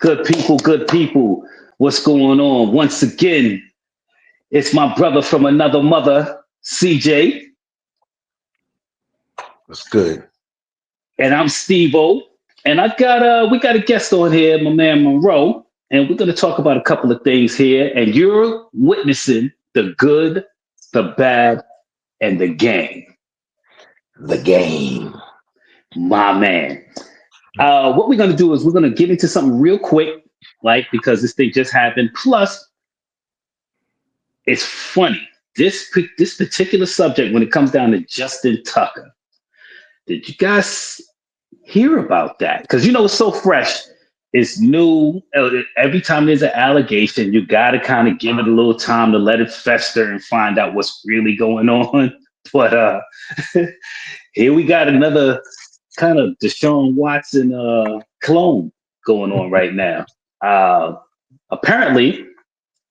Good people. What's going on? Once again, it's my brother from another mother, CJ, That's good. and I'm Steve-O. And I got we got a guest on here, my man Monroe, and we're gonna talk about a couple of things here. And you're witnessing the good, the bad, and the game. The game. My man. What we're gonna do is we're gonna get into something real quick, like because this thing just happened. Plus, it's funny. This particular subject, when it comes down to Justin Tucker, did you guys hear about that? Because it's so fresh, it's new. Every time there's an allegation, you got to kind of give it a little time to let it fester and find out what's really going on. But here we got another kind of Deshaun Watson clone going on right now. Apparently,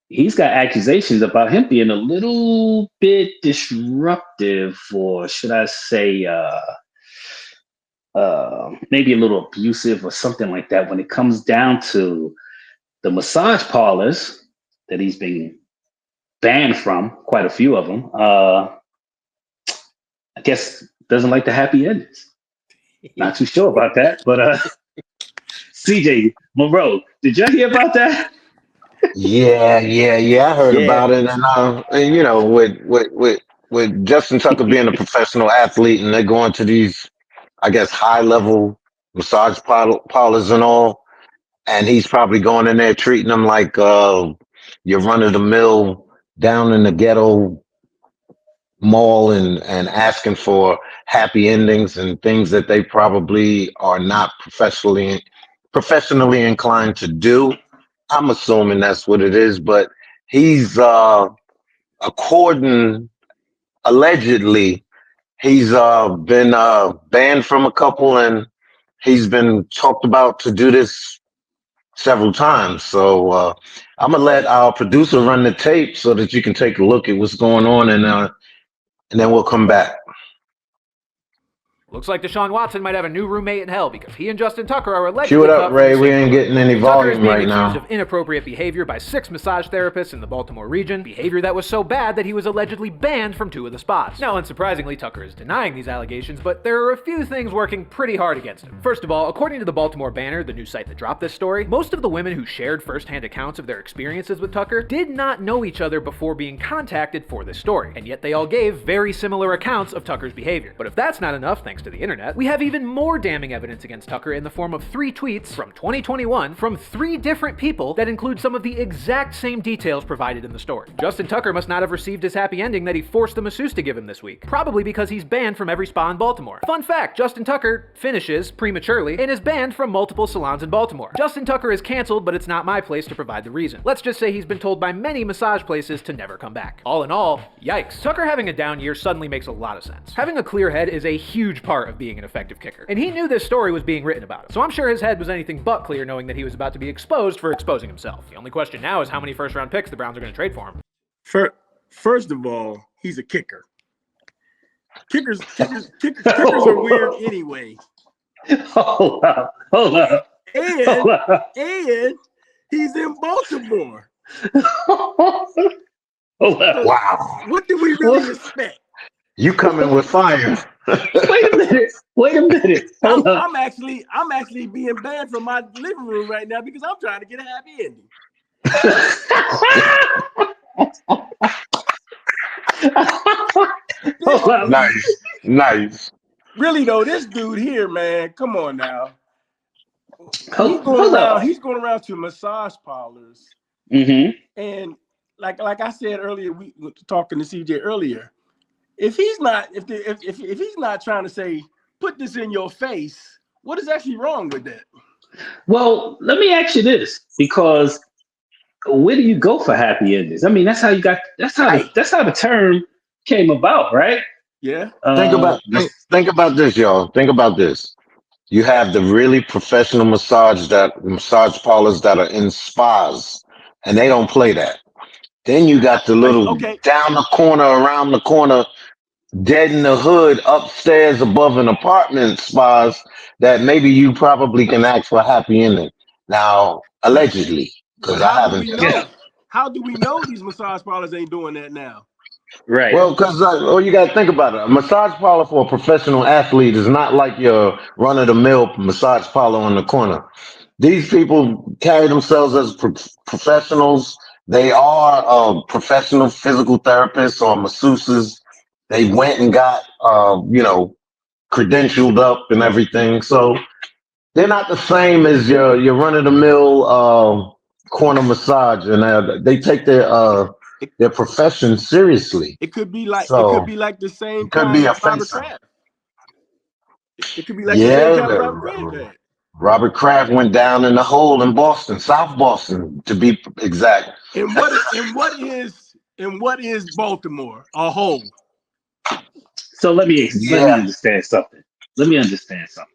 he's got accusations about him being a little bit disruptive, or should I say, maybe a little abusive or something like that when it comes down to the massage parlors that he's been banned from, quite a few of them. I guess doesn't like the happy endings. Not too sure about that, but CJ Monroe, did y'all hear about that? Yeah. I heard Yeah. about it, and with Justin Tucker being a professional athlete, and they're going to these, I guess, high level massage parlors and all, and he's probably going in there treating them like your run of the mill down in the ghetto mall, and asking for happy endings and things that they probably are not professionally inclined to do. I'm assuming that's what it is, but he's according allegedly he's been banned from a couple, and he's been talked about to do this several times. So I'm gonna let our producer run the tape so that you can take a look at what's going on, and then we'll come back. Looks like Deshaun Watson might have a new roommate in hell because he and Justin Tucker are Cue allegedly it cut up, from Ray. the We same ain't cloth. getting any Tucker is volume being right accused now. of inappropriate behavior by 6 massage therapists in the Baltimore region, behavior that was so bad that he was allegedly banned from 2 of the spots. Now, unsurprisingly, Tucker is denying these allegations, but there are a few things working pretty hard against him. First of all, according to the Baltimore Banner, the news site that dropped this story, most of the women who shared first-hand accounts of their experiences with Tucker did not know each other before being contacted for this story, and yet they all gave very similar accounts of Tucker's behavior. But if that's not enough, thanks to the internet, we have even more damning evidence against Tucker in the form of 3 tweets from 2021 from 3 different people that include some of the exact same details provided in the story. Justin Tucker must not have received his happy ending that he forced the masseuse to give him this week, probably because he's banned from every spa in Baltimore. Fun fact, Justin Tucker finishes prematurely and is banned from multiple salons in Baltimore. Justin Tucker is canceled, but it's not my place to provide the reason. Let's just say he's been told by many massage places to never come back. All in all, yikes. Tucker having a down year suddenly makes a lot of sense. Having a clear head is a huge part of being an effective kicker, and he knew this story was being written about him, so I'm sure his head was anything but clear knowing that he was about to be exposed for exposing himself. The only question now is how many first-round picks the Browns are going to trade for him. First of all, he's a kicker. Kickers are weird anyway. Hold up. And he's in Baltimore. Hold up. Wow, What do we really expect? you coming with fire? Wait a minute. Hold up. I'm actually being banned from my living room right now because I'm trying to get a happy ending. Hold up. Nice. Really though, this dude here, man, come on now. Hold up. He's going around to massage parlors, Mm-hmm. and like I said earlier, we were talking to CJ earlier. If he's not trying to say put this in your face, what is actually wrong with that? Well, let me ask you this, because where do you go for happy endings? I mean, that's how the term came about, right? Yeah. Think about this, y'all. Think about this. You have the really professional massage parlors that are in spas, and they don't play that. Then you got the little down the corner, around the corner, dead in the hood, upstairs above an apartment spas that maybe you probably can ask for a happy ending. Now, allegedly, But because I how do haven't. we know? How do we know these massage parlors ain't doing that now? Right. Well, because you got to think about it. A massage parlor for a professional athlete is not like your run of the mill massage parlor on the corner. These people carry themselves as professionals. They are professional physical therapists or masseuses. They went and got, credentialed up and everything. So they're not the same as your run of the mill corner massage, and they take It, their profession seriously. it could be like So the same it could be problem a Robert face. Kraft. It could be like the same Yeah, problem Robert Kraft had. Robert Kraft went down in the hole in Boston, South Boston, to be exact. And what is Baltimore? A hole. So let me Yeah, understand something. Let me understand something.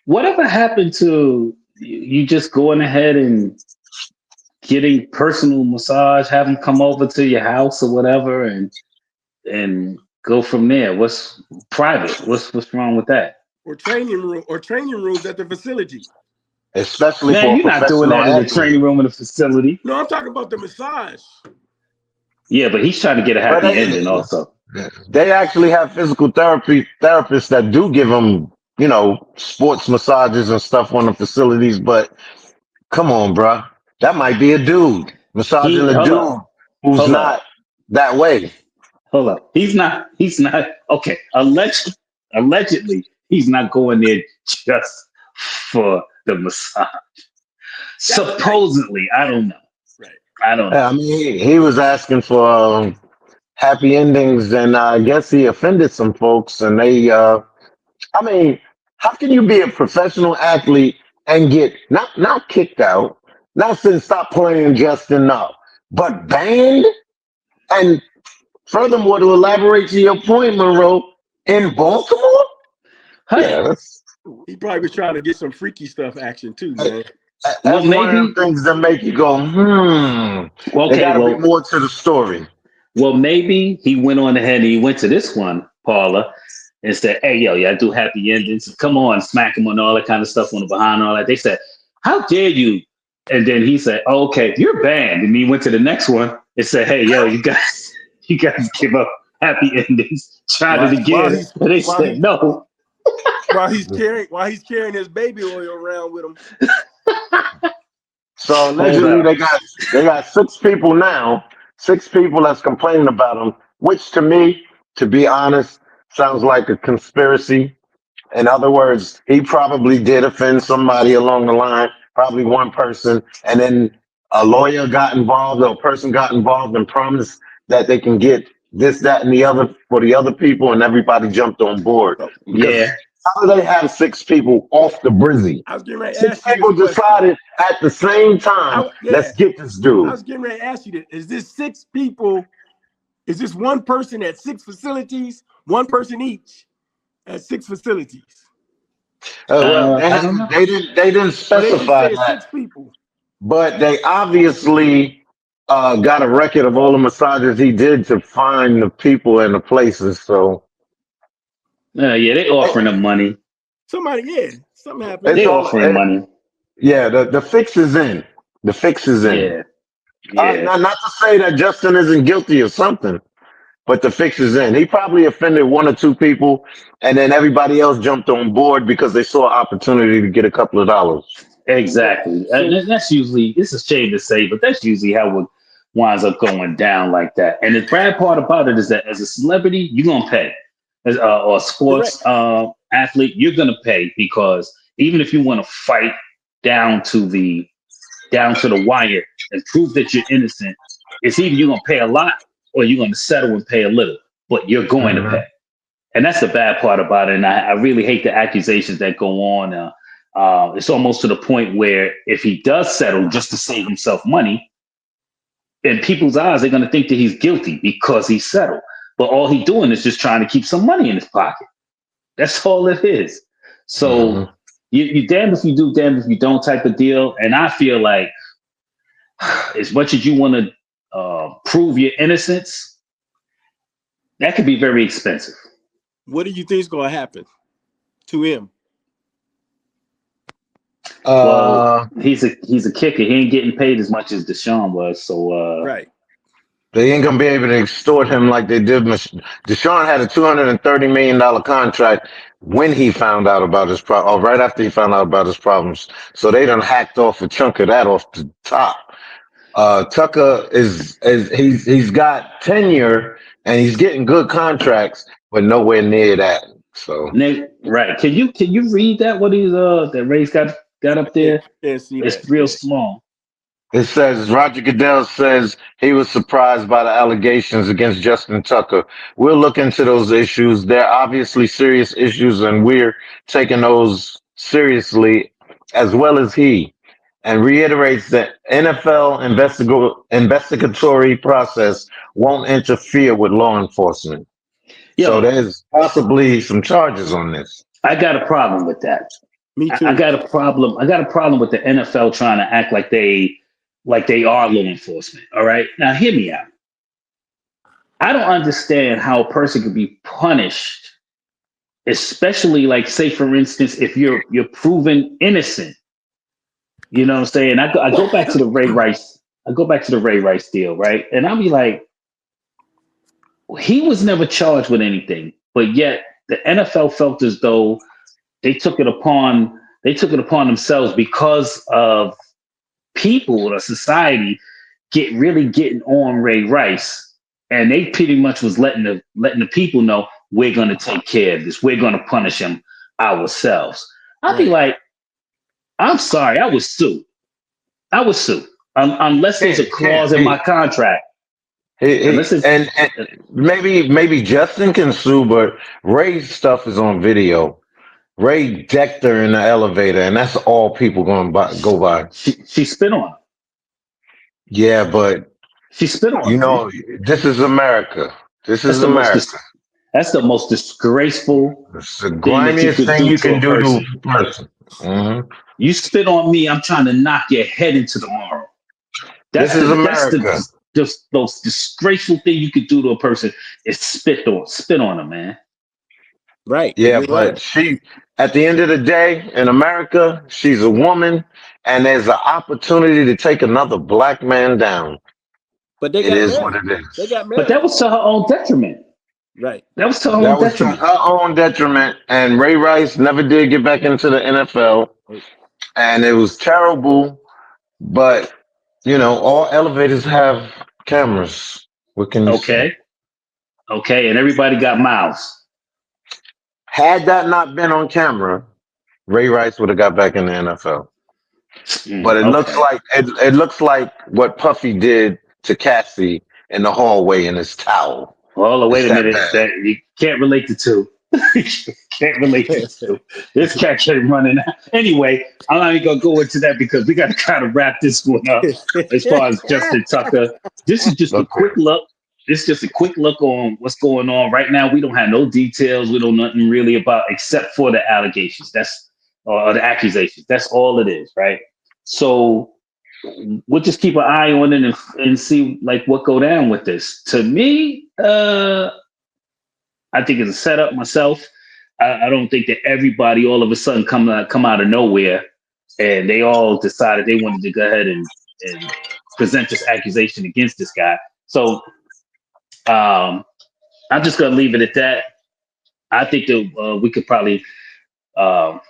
Whatever happened to you just going ahead and getting personal massage, have them come over to your house or whatever, and go from there? What's private? What's wrong with that? Or training rooms at the facility. especially Man, for a you're not doing professional that in the athlete. training room in the facility. No, I'm talking about the massage. Yeah, but he's trying to get a But happy ending also. they actually have physical therapy therapists that do give them, sports massages and stuff on the facilities. But come on, bruh. That might be a dude massaging He a hold dude up, who's hold not up, that way. hold up. He's not okay. Allegedly, he's not going there just for the massage. That's right. Supposedly, I don't know. Right. I don't Yeah, know. I mean, he was asking for happy endings, and I guess he offended some folks. And I mean, how can you be a professional athlete and get not kicked out, not saying stop playing just enough, but banned? And furthermore, to elaborate to your point, Monroe, in Baltimore, Hey, yeah, He probably was trying to get some freaky stuff action too, man. well that's one of them maybe. things that make you go, hmm. There got Okay, to be well, more to the story. well maybe he went on ahead and he went to this one, Paula, and said, "Hey, yo, yeah, I do happy endings. Come on, smack him on all that kind of stuff on the behind and all that." They said, "How dare you?" And then he said, oh, "Okay, you're banned." And he went to the next one and said, "Hey, yo, you guys, you guys give up happy endings. Tried it While again." he's And they while said, he "No." while he's carrying his baby oil around with him. So Hold allegedly up. they got 6 people now, 6 people that's complaining about him, which to me, to be honest, sounds like a conspiracy. In other words, he probably did offend somebody along the line, probably one person, and then a lawyer got involved or a person got involved and promised that they can get this, that, and the other for the other people, and everybody jumped on board. So Because Yeah, how do they have 6 people off the brizzy? I was getting ready to Six ask you this people question. decided at the same time, let's Yeah, get this I dude. was getting ready to ask you this. Is this 6 people? Is this one person at 6 facilities? One person each at 6 facilities? Well, I don't know. they didn't Or they just specify say it's that, 6 people? but they obviously got a record of all the massages he did to find the people and the places. So Yeah, they offering them money. Something happened. it's They all, offering money. yeah. The fix is in. The fix is in. Yeah, yeah. Not to say that Justin isn't guilty of something, but the fix is in. He probably offended 1 or 2 people, and then everybody else jumped on board because they saw an opportunity to get a couple of dollars. So Exactly. so That's usually, it's a shame to say, but that's usually how it winds up going down like that. And the bad part about it is that as a celebrity, you're going to pay. Or a sports correct. athlete, you're going to pay because even if you want to fight down to the down to the wire and prove that you're innocent, it's either you're going to pay a lot or you're going to settle and pay a little, but you're going to pay. Mhm. And that's the bad part about it. And I really hate the accusations that go on. It's almost to the point where if he does settle just to save himself money, in people's eyes, they're going to think that he's guilty because he settled. But all he's doing is just trying to keep some money in his pocket. That's all it is. So Mhm. you damned if you do, damned if you don't type of deal. And I feel like as much as you want to prove your innocence, that could be very expensive. What do you think is going to happen to him? Well, Uh, he's a kicker. He ain't getting paid as much as Deshaun was. So Right. they ain't gonna be able to extort him like they did. Deshaun had a $230 million contract when he found out about his problem, or right after he found out about his problems. So they done hacked off a chunk of that off the top. Tucker is he's got tenure and he's getting good contracts, but nowhere near that. So Nick, right? Can you read that? What is that Ray's got I up can't, there? can't see that. It's real Yeah. small. it says Roger Goodell says he was surprised by the allegations against Justin Tucker. We'll look into those issues. They're obviously serious issues, and we're taking those seriously as well as he. And reiterates that NFL investigatory process won't interfere with law enforcement. So Yo, there's possibly some charges on this. I got a problem with that. Me I too. got a problem. I got a problem with the NFL trying to act like they are law enforcement. All right, now hear me out. I don't understand how a person could be punished, especially like say for instance, if you're proven innocent. You know what I'm saying? I go back to the Ray Rice. I go back to the Ray Rice deal, right? And I'll be like, he was never charged with anything, but yet the NFL felt as though they took it upon themselves because of people or society getting on Ray Rice, and they pretty much was letting the people know we're gonna take care of this. We're gonna punish him ourselves. I'd be Right. like, I'm sorry, I was sued. I was sued. Unless there's a He, clause in my contract. Unless it's and maybe Justin can sue, but Ray's stuff is on video. Ray decked her in the elevator, and that's all people going by go by. she spit on him. Yeah, but She spit on you him, man. know, this is America. This That's is the most America. that's the most disgraceful It's the thing that you grimiest could thing do you to can a do to person. a person. hmm You spit on me, I'm trying to knock your head into tomorrow. This is America. Just most disgraceful thing you could do to a person is spit on them, man. Right. Yeah, You're right. but she, at the end of the day, in America, she's a woman, and there's an opportunity to take another black man down. But they It got is what married. it They is. got But that married. was to her own detriment. Right. That was to her own That was to detriment. her own detriment, and Ray Rice never did get back into the NFL, and it was terrible. But you know, all elevators have cameras. What can you say? Okay. Okay. And everybody got mouths. Had that not been on camera, Ray Rice would have got back in the NFL. But Okay. it looks like what Puffy did to Cassie in the hallway in his towel. Well, It's wait a that minute. bad. That you can't relate the two. Can't relate the two. This cat came running out. Anyway, I'm not even gonna go into that because we got to kind of wrap this one up. As far as Justin Tucker, this is just a Okay. quick look. This is just a quick look on what's going on right now. We don't have no details. We don't know nothing really about except for the allegations. That's or the accusations. That's all it is, right? So we'll just keep an eye on it and see like what go down with this. To me, I think it's a setup myself. I don't think that everybody all of a sudden come out of nowhere and they all decided they wanted to go ahead and present this accusation against this guy. So I'm just gonna leave it at that. I think that we could probably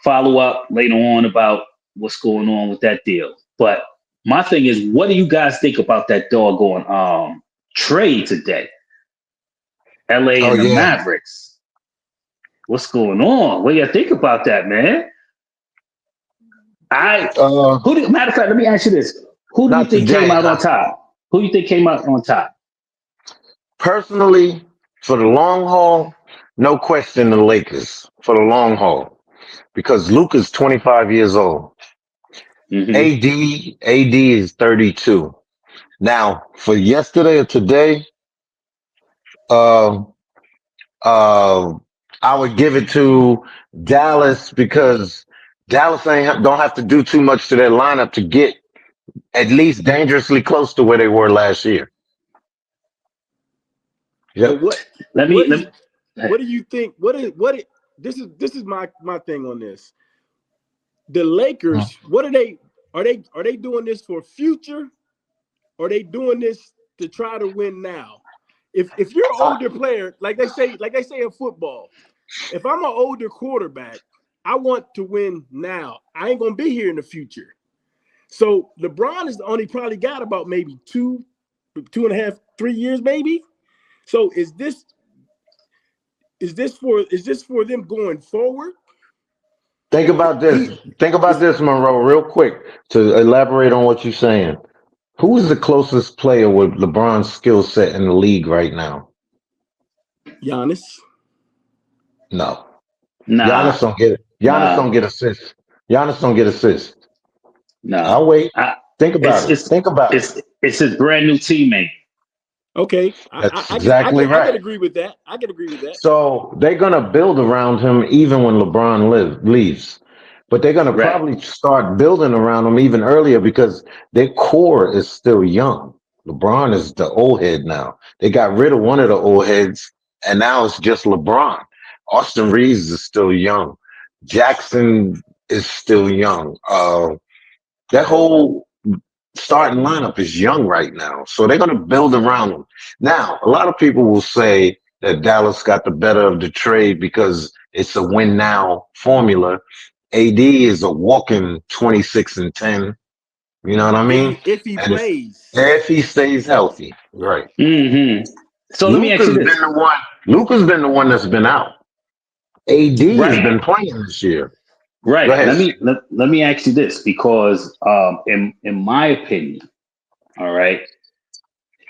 follow up later on about what's going on with that deal. But my thing is, what do you guys think about that doggone trade today? LA Oh and the yeah. Mavericks. What's going on? What do you think about that, man? I Uh, matter of fact, let me ask you this. Who do you not think came today. out on top? Who do you think came out on top? Personally, for the long haul, no question the Lakers for the long haul because Luka's 25 years old. Hmm. AD is 32. Now, for yesterday or today, uh, uh, I would give it to Dallas because Dallas don't have to do too much to their lineup to get at least dangerously close to where they were last year. But Yep. Let me what let is me what do you think? This is my thing on this. the Lakers, what are they? Are they doing this for future? Or are they doing this to try to win now? If you're an older player, like they say in football, if I'm an older quarterback, I want to win now. I ain't gonna be here in the future. So LeBron is only probably got about maybe 2.5, 3 years, maybe. So is this for them going forward? Think about this. Think about this, Monroe, real quick to elaborate on what you're saying. Who is the closest player with LeBron's skill set in the league right now? Giannis. No. Nah, Giannis don't get it. Giannis nah, don't get assists. Giannis don't get assists. nah. I'll wait. I, Think about it's it. it's Think about it. it's his brand new teammate. Okay, That's exactly I can right. agree with that. I can agree with that. So they're gonna build around him even when leaves. But they're gonna Right, probably start building around him even earlier because their core is still young. LeBron is the old head now. They got rid of one of the old heads, and now it's just LeBron. Austin Reeves is still young. Jackson is still young. That whole starting lineup is young right now. So they're going to build around them. Now, a lot of people will say that Dallas got the better of the trade because it's a win now formula. AD is a walking 26-10. You know what I mean? If he And plays, if he stays healthy, right. hmm So let me ask you Luca's this. been the one. Luca's been the one that's been out. AD has Right, been playing this year. Go right. ahead. Let me ask you this because in my opinion, all right,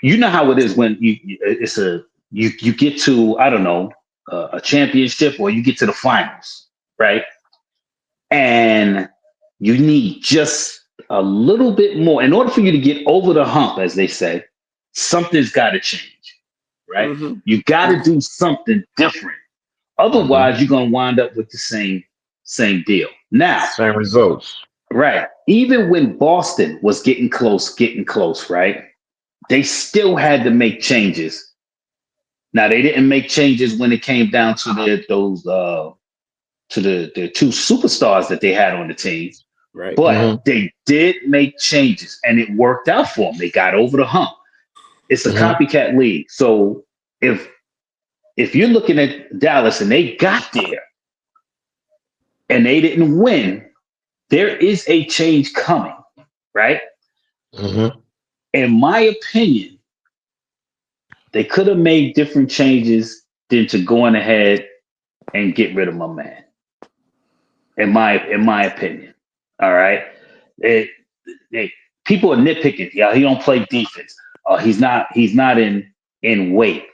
you know how it is when it's a you get to, I don't know, a championship, or you get to the finals, right? And you need just a little bit more in order for you to get over the hump, as they say. Something's got to change, right? mm-hmm. You got to do something different. Hmm. Otherwise, you're gonna wind up with the same deal. Now, Same results. right? Even when Boston was getting close, right? They still had to make changes. Now they didn't make changes when it came down to the two superstars that they had on the team, Right. but Hmm. they did make changes, and it worked out for them. They got over the hump. It's a Hmm. copycat league, so if if you're looking at Dallas and they got there and they didn't win, there is a change coming, right? Hmm. In my opinion, they could have made different changes than to going ahead and get rid of my man. In my opinion, all right. It, it, People are nitpicking. Yeah, he don't play defense. He's not in weight.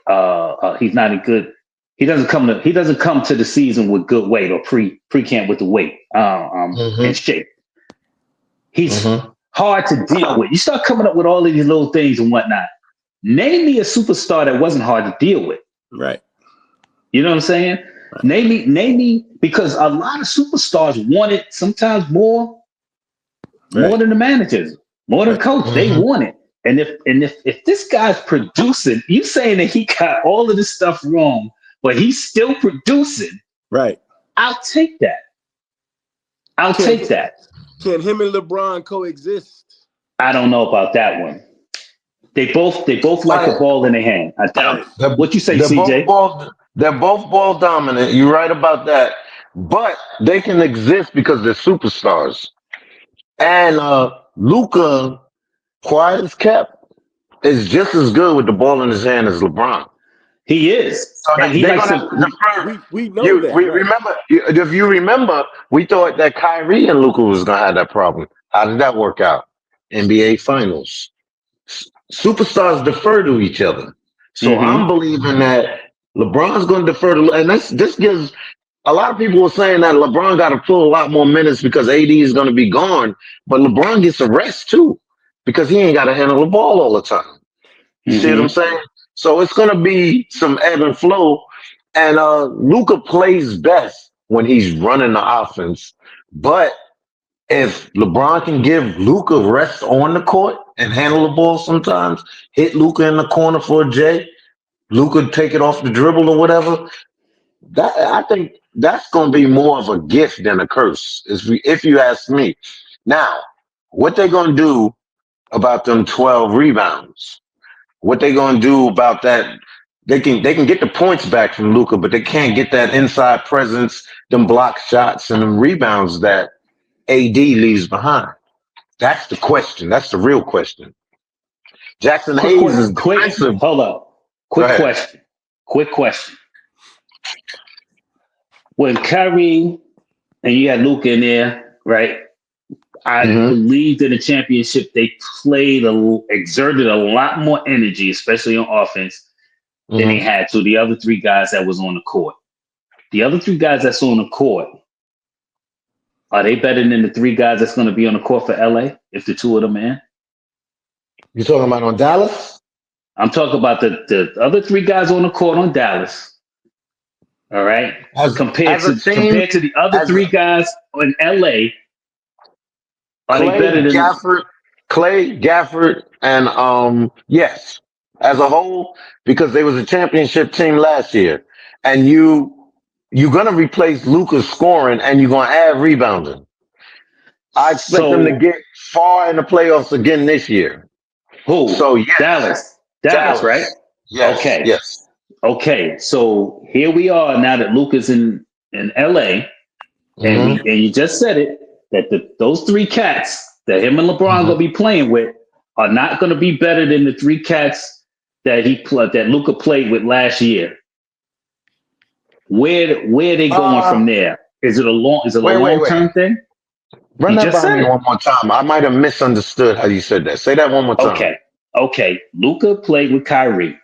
He's not in good. He doesn't come to the season with good weight, or pre camp with the weight in Hmm. shape. He's Hmm. hard to deal with. You start coming up with all of these little things and whatnot. Name me a superstar that wasn't hard to deal with. Right. You know what I'm saying? Right. Name me, because a lot of superstars wanted sometimes more Right. than the managers, more than Right. coach. They Hmm. want it. And if this guy's producing, you saying that he got all of this stuff wrong, but he's still producing, Right. I'll take that. I'll Can take that. can him and LeBron coexist? I don't know about that one. They both like the Like ball in their hand. I doubt Right. it. What you say, CJ? they're both ball dominant. You're right about that. But they can exist because they're superstars. And Luca, quiet as kept, is just as good with the ball in his hand as LeBron. He is, So and he they're likes gonna to. defer. We know that. Right. If you remember, we thought that Kyrie and Luca was gonna have that problem. How did that work out? NBA Finals. Superstars defer to each other. So I'm Mm-hmm. believing that LeBron's going to defer to, and this gives a lot of people were saying that LeBron got to pull a lot more minutes because AD is going to be gone, but LeBron gets a rest too because he ain't got to handle the ball all the time. You see what I'm Mm-hmm. saying? So it's going to be some ebb and flow, and Luca plays best when he's running the offense, but if LeBron can give Luca rest on the court and handle the ball sometimes, hit Luca in the corner for a J, Luca take it off the dribble or whatever. That I think that's going to be more of a gift than a curse, if you ask me. Now, what they going to do about them 12 rebounds? What they going to do about that? They can get the points back from Luka, but they can't get that inside presence, them block shots, and them rebounds that AD leaves behind. That's the question. That's the real question. Jackson Hayes is defensive. Hold up. Go ahead. Quick question. When Kyrie and you had Luka in there, right? I believed in the championship they exerted a lot more energy, especially on offense, than they had to the other three guys that was on the court. The other three guys that's on the court, are they better than the three guys that's going to be on the court for LA if the two of them are in? You talking about on Dallas? I'm talking about the other three guys on the court on Dallas. All right. Compared to the other three guys in LA, are they better than Clay, Gafford, and yes, as a whole, because they was a championship team last year, and you're gonna replace Luka's scoring, and you're gonna add rebounding. I expect them to get far in the playoffs again this year. Who? So yes, Dallas, right? Yes. Okay. Yes. Okay. So here we are now that Luka's in LA, and you just said it that those three cats that him and LeBron gonna be playing with are not gonna be better than the three cats that Luka played with last year. Where are they going from there? Is it a long term thing? Run that by me one more time. I might have misunderstood how you said that. Say that one more time. Okay. Luka played with Kyrie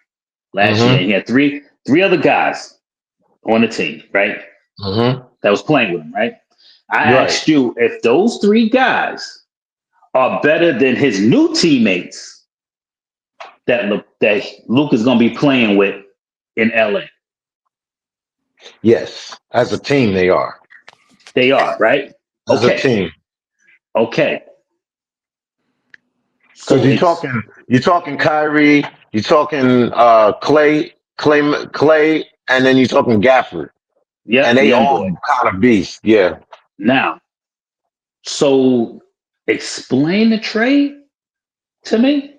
last year. He had three other guys on the team, right? That was playing with him, right? I asked you if those three guys are better than his new teammates that Luka's going to be playing with in LA. Yes, as a team, they are. They are, right? As a team. Okay. Because you're talking Kyrie, you're talking Clay, and then you're talking Gafford. Yeah, and they all kind of beasts. Yeah. Now, so explain the trade to me.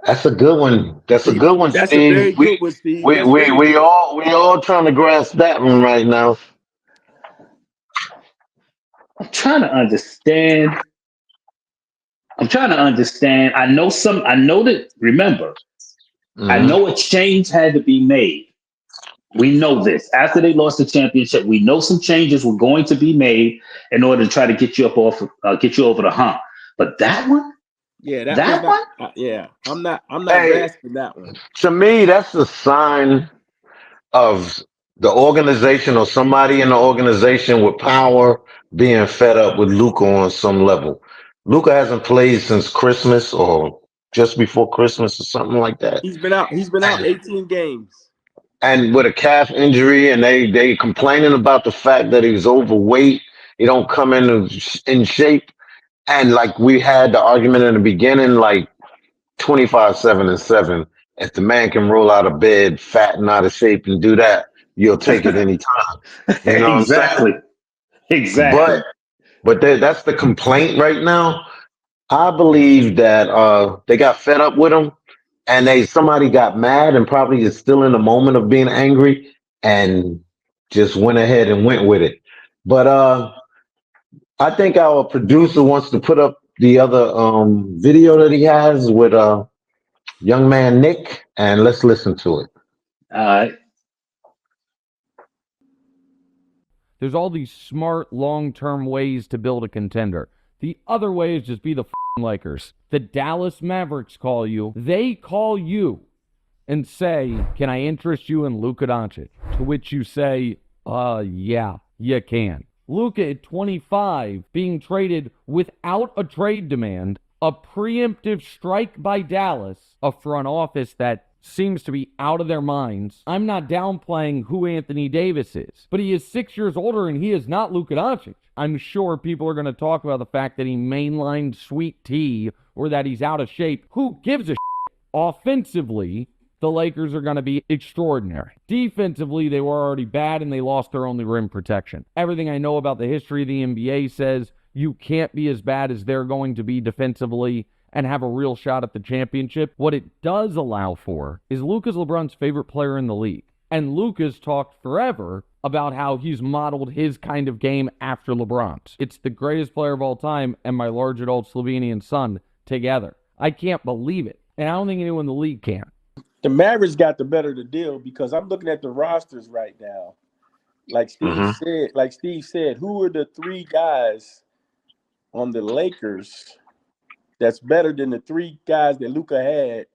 That's a good one. That's a good one, That's Steve. a very good one, Steve. We all trying to grasp that one right now. I'm trying to understand. I know that, remember, I know a change had to be made. We know this. After they lost the championship, we know some changes were going to be made in order to try to get you get you over the hump. But that one? Yeah, that one? I'm not grasping that one. To me, that's a sign of the organization or somebody in the organization with power being fed up with Luka on some level. Luka hasn't played since Christmas or just before Christmas or something like that. He's been out 18 games. And with a calf injury, and they complaining about the fact that he's overweight, he don't come in shape. And like we had the argument in the beginning, like 25-7-7. If the man can roll out of bed, fat and out of shape, and do that, you'll take it anytime. You know Exactly. what I'm saying? Exactly. But that's the complaint right now. I believe that they got fed up with him, and somebody got mad and probably is still in the moment of being angry and just went ahead and went with it. But I think our producer wants to put up the other video that he has with young man Nick, and let's listen to it. All right. There's all these smart, long-term ways to build a contender. The other way is just be the Lakers. The Dallas Mavericks call you. They call you and say, can I interest you in Luka Doncic? To which you say, yeah, you can. Luka at 25 being traded without a trade demand, a preemptive strike by Dallas, a front office that seems to be out of their minds. I'm not downplaying who Anthony Davis is, but he is 6 years older and he is not Luka Doncic. I'm sure people are going to talk about the fact that he mainlined sweet tea or that he's out of shape. Who gives a shit? Offensively, the Lakers are going to be extraordinary. Defensively, they were already bad and they lost their only rim protection. Everything I know about the history of the NBA says you can't be as bad as they're going to be defensively and have a real shot at the championship. What it does allow for is Luka's LeBron's favorite player in the league. And Luka's talked forever about how he's modeled his kind of game after LeBron's. It's the greatest player of all time and my large adult Slovenian son together. I can't believe it. And I don't think anyone in the league can. The Mavericks got the better of the deal because I'm looking at the rosters right now. Like Steve said, who are the 3 guys on the Lakers that's better than the 3 guys that Luka had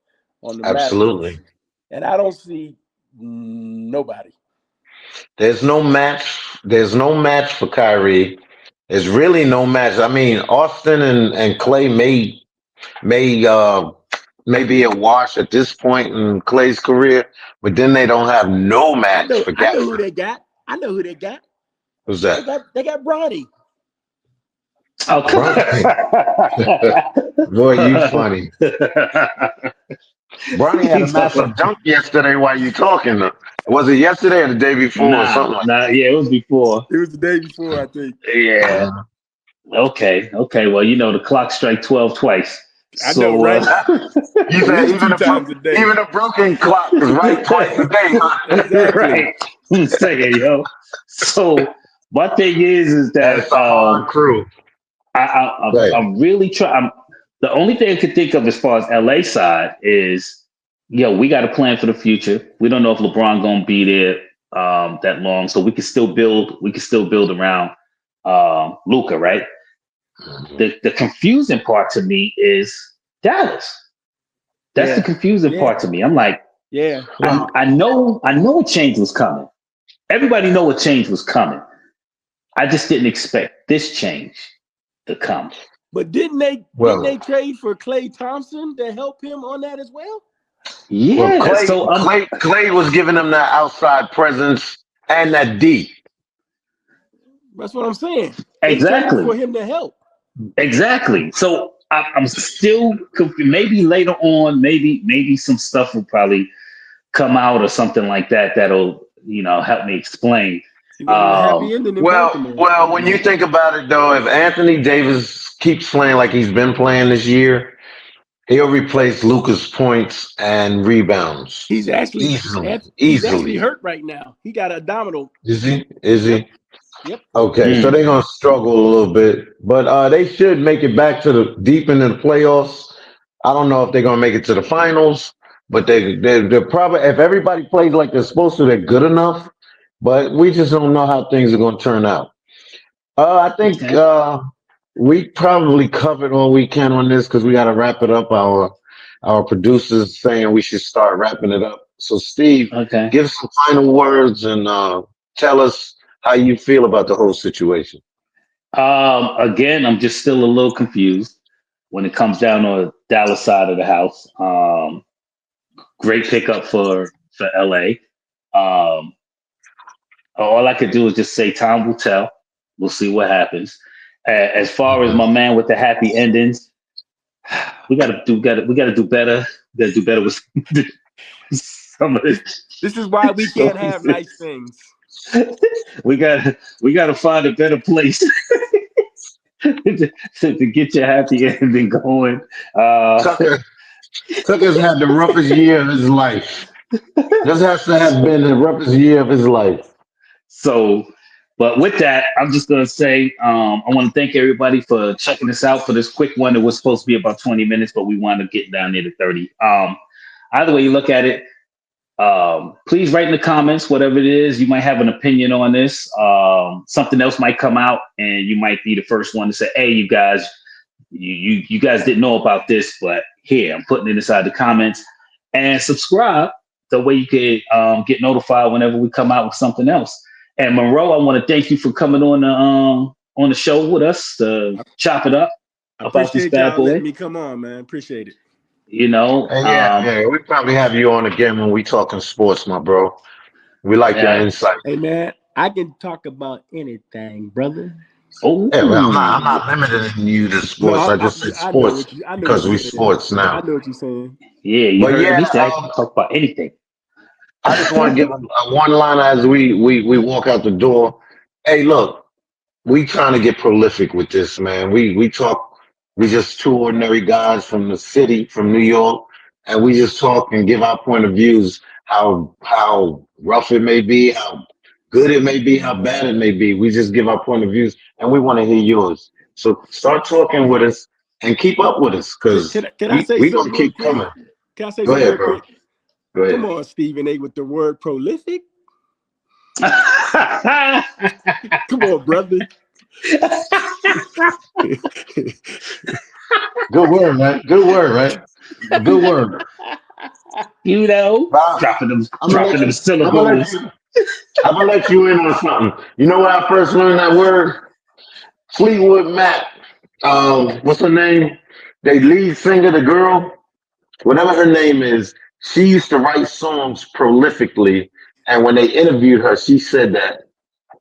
on the Absolutely. Mavericks? And I don't see nobody. There's no match. There's no match for Kyrie. There's really no match. I mean, Austin and Clay may be a wash at this point in Clay's career, but then they don't have no match for I know who they got. Who's that? They got Bronny. Oh, Boy, you funny. Bronny had a massive dunk yesterday while you talking. Was it yesterday or the day before or something like that? Yeah, it was before. It was the day before, I think. Yeah. Okay. Well, the clock strike 12 twice. I know, right? You said even a broken clock is right twice a day, huh? Exactly. Right. Second, yo. So my thing is that That's a hard crew. I'm really trying. The only thing I could think of as far as LA side is, we got to plan for the future. We don't know if LeBron gonna be there that long, so we can still build. We can still build around Luka, right? The confusing part to me is Dallas. That's the confusing part to me. I'm like, I know a change was coming. Everybody know a change was coming. I just didn't expect this change to come. But didn't they trade for Klay Thompson to help him on that as well? Yeah. Well, Clay was giving them that outside presence and that D. That's what I'm saying. Exactly. For him to help. Exactly. So I'm still confused. Maybe later on, maybe some stuff will probably come out or something like that that'll help me explain. Well, when you think about it, though, if Anthony Davis keeps playing like he's been playing this year, he'll replace Luka's points and rebounds. He's actually easily hurt right now. He got abdominal. Is he? Yep. Okay, so they're gonna struggle a little bit, but they should make it back to the deep into the playoffs. I don't know if they're gonna make it to the finals, but they're probably, if everybody plays like they're supposed to, they're good enough. But we just don't know how things are going to turn out. I think we probably covered all we can on this because we got to wrap it up. Our producers saying we should start wrapping it up. So, Steve, give some final words and tell us how you feel about the whole situation. Again, I'm just still a little confused when it comes down to the Dallas side of the house. Great pickup for LA. All I could do is just say time will tell. We'll see what happens. As far as my man with the happy endings, we gotta do better. We gotta do better with some of this. This is why we can't have nice things. We gotta find a better place to get your happy ending going. Tucker's had the roughest year of his life. This has to have been the roughest year of his life. So, but with that, I'm just going to say I want to thank everybody for checking us out for this quick one. It was supposed to be about 20 minutes, but we wound up getting down near to 30. Either way you look at it, please write in the comments, whatever it is. You might have an opinion on this. Something else might come out, and you might be the first one to say, hey, you guys, you guys didn't know about this, but here, I'm putting it inside the comments. And subscribe. The way you can get notified whenever we come out with something else. And Monroe, I want to thank you for coming on the show with us to chop it up about this bad boy. Letting me come on, man. Appreciate it. We probably have you on again when we talking sports, my bro. We like your insight. Hey, man, I can talk about anything, brother. Oh, Yeah, well, I'm not limiting you to No, sports. I just said I know sports what you I know what because you're we saying. sports I now. know what you're saying. yeah, you But heard yeah, me say I can talk about anything. I just want to give a one liner as we walk out the door. Hey, look, we trying to get prolific with this, man. We talk. We just two ordinary guys from the city, from New York, and we just talk and give our point of views. How rough it may be, how good it may be, how bad it may be. We just give our point of views, and we want to hear yours. So start talking with us and keep up with us, because Can I say we gonna something real keep quick? coming. Can I say Go something ahead, real bro. quick? Go Come ahead. on, Stephen A. with the word prolific. Come on, brother. Good word, man. Good word, right? Good word. You know, Wow. I'm gonna dropping let them you. I'm gonna let syllables. you. I'm gonna let you in on something. You know where I first learned that word? Fleetwood Mac. What's her name? They lead singer, the girl, whatever her name is. She used to write songs prolifically, and when they interviewed her, she said that,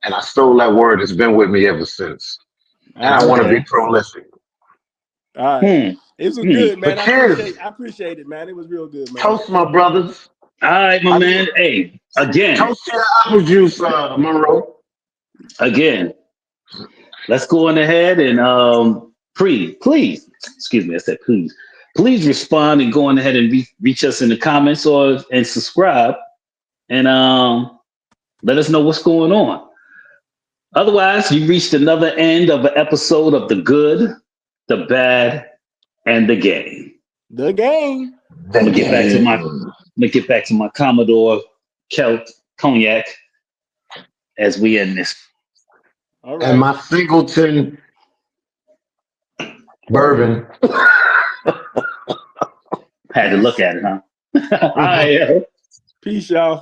and I stole that word. It's been with me ever since. And I All want right. to be Okay. prolific. All right. Hmm. It was Hmm. good, But man. cheers, I appreciate it, man. It was real good, man. toast, my brothers. All right, my I need man. Hey, again, toast to your apple juice, Monroe. again. Let's go on ahead and please, excuse me, I said please respond and go on ahead and reach us in the comments or and subscribe and let us know what's going on. Otherwise, you reached another end of an episode of the good, the bad, and the game. The game. I'm The gonna get back to my game. Commodore Celt Cognac as we end this. All And right. my Singleton bourbon. Had to look at it, huh? All right. Peace, y'all.